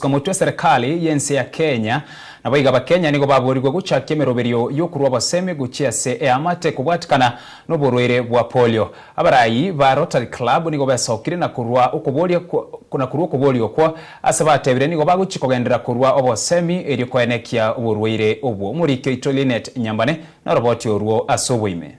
Komutwe serikali yensi ya Kenya na baiga ba Kenya nigo baburirwe gucakia emeroberio y'okurwa Obosemia guchia se amate kubwatikana n'oburwaire bwa polio. ABARAI ba ROTERY Club nigo basokire na kurwa okubolio kwa ase batebire nigo baguchikogendera kurwa Obosemia eri kwenekia oburwaire obwo. Murikyo itolinet nyambane na roboti orwo asoboime.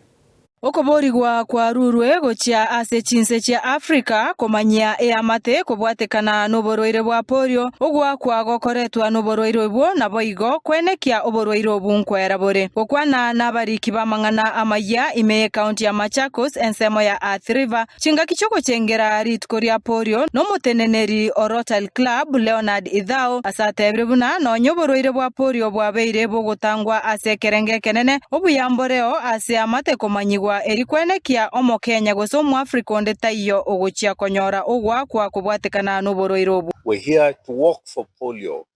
Okuborigwa kwa rurwe gochia ase chinse chia Afrika komanyia amate kubwatikana n'oburwaire bwa polio ogwa kwa gokoretwa n'oburwaire obwo nabo igo kwenekia oburwaire obu nkwera bore gokwana n'abariki bamang'ana amaya ime county ya Machakos ensemo ya Athi River chinga kichoko chengera ritko ria polio n'omuteneneri o ROTERY Club Leonard Ithao asatebire buna nonyo oburwaire bwa polio bwabeire bugutangwa ase kerenge kenene obuyamboreo ase amate komanyigwa eri kwenekia omo Kenya goso mu Africa onde taiyo ogochia konyora ogwa kwa kubwatikana n'oburwaire obu. We're here to walk for polio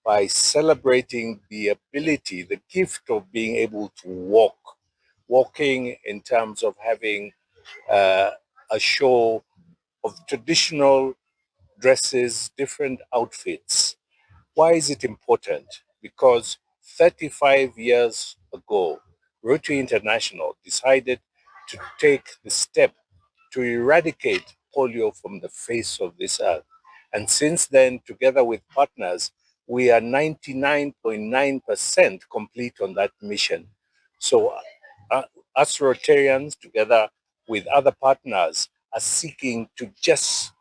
by celebrating the ability, the gift of being able to walk. Walking in terms of having a show of traditional dresses, different outfits. Why is it important? Because 35 years ago, ROTERY International decided to take the step to eradicate polio from the face of this earth. And since then, together with partners, we are 99.9% complete on that mission. So us Rotarians, together with other partners, are seeking to just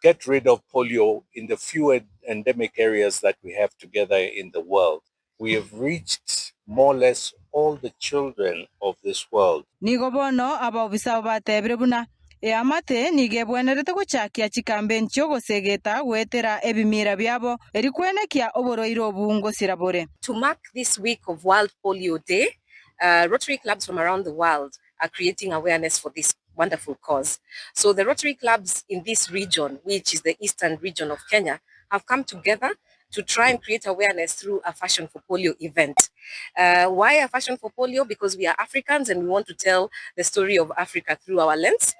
get rid of polio in the few endemic areas that we have together in the world. We have reached more or less all the children of this world. Nigobono abobisa batebire buna amate nigebwenerete guchakia chikambeni chogosegeta gwetera ebimira byabo eri kwenekia oburwaire obu ngosira bore. To mark this week of World Polio Day, Rotary clubs from around the world are creating awareness for this wonderful cause. So the Rotary clubs in this region, which is the eastern region of Kenya, have come together to try and create awareness through a Fashion for Polio event. Why a Fashion for Polio? Because we are Africans and we want to tell the story of Africa through our lens.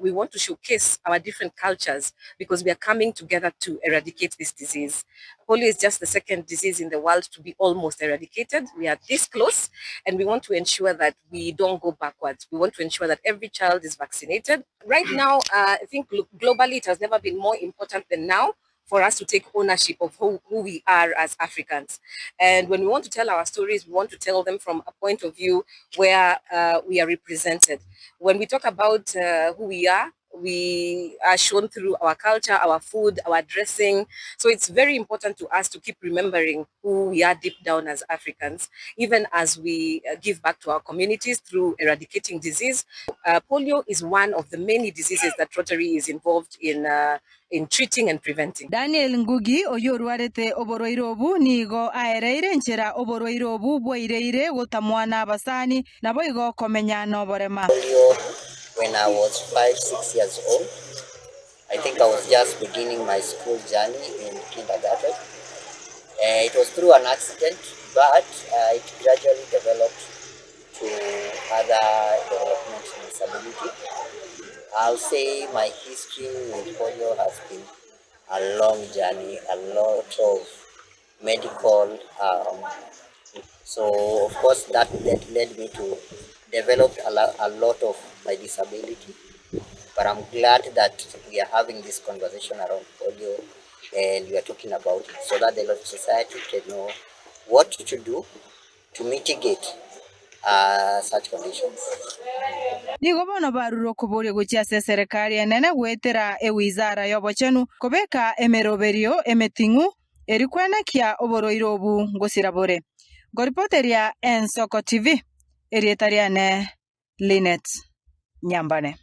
We want to showcase our different cultures because we are coming together to eradicate this disease. Polio is just the second disease in the world to be almost eradicated. We are this close and we want to ensure that we don't go backwards. We want to ensure that every child is vaccinated. Right now, I think globally it has never been more important than now for us to take ownership of who we are as Africans. And when we want to tell our stories, we want to tell them from a point of view where we are represented. When we talk about who we are shown through our culture, our food, our dressing. So it's very important to us to keep remembering who we are deep down as Africans, even as we give back to our communities through eradicating disease. Polio is one of the many diseases that Rotary is involved in treating and preventing. Daniel Ngugi oyorwarete oburwaire obu nigo aereire nchera oburwaire obu bwaireire gutamwana abasani nabo igo komenya no borema. When I was 5-6 years old, I think I was just beginning my school journey in kindergarten. It was through an accident, but it gradually developed to other developmental disability. I'll say my history with polio has been a long journey, a lot of medical. So of course that led me to develop a lot of my disability. But I'm glad that we are having this conversation around polio and we are talking about it so that the society can know what to do to mitigate such conditions. Nigobono baruro kuburia guchia serikali enene gwetera ewizara yobochenu kobeka emeroberio emetingu eri kwenekia oburwaire obu ngosira bore. Goripoteria Ensoko TV erietariane Linet Nyambane.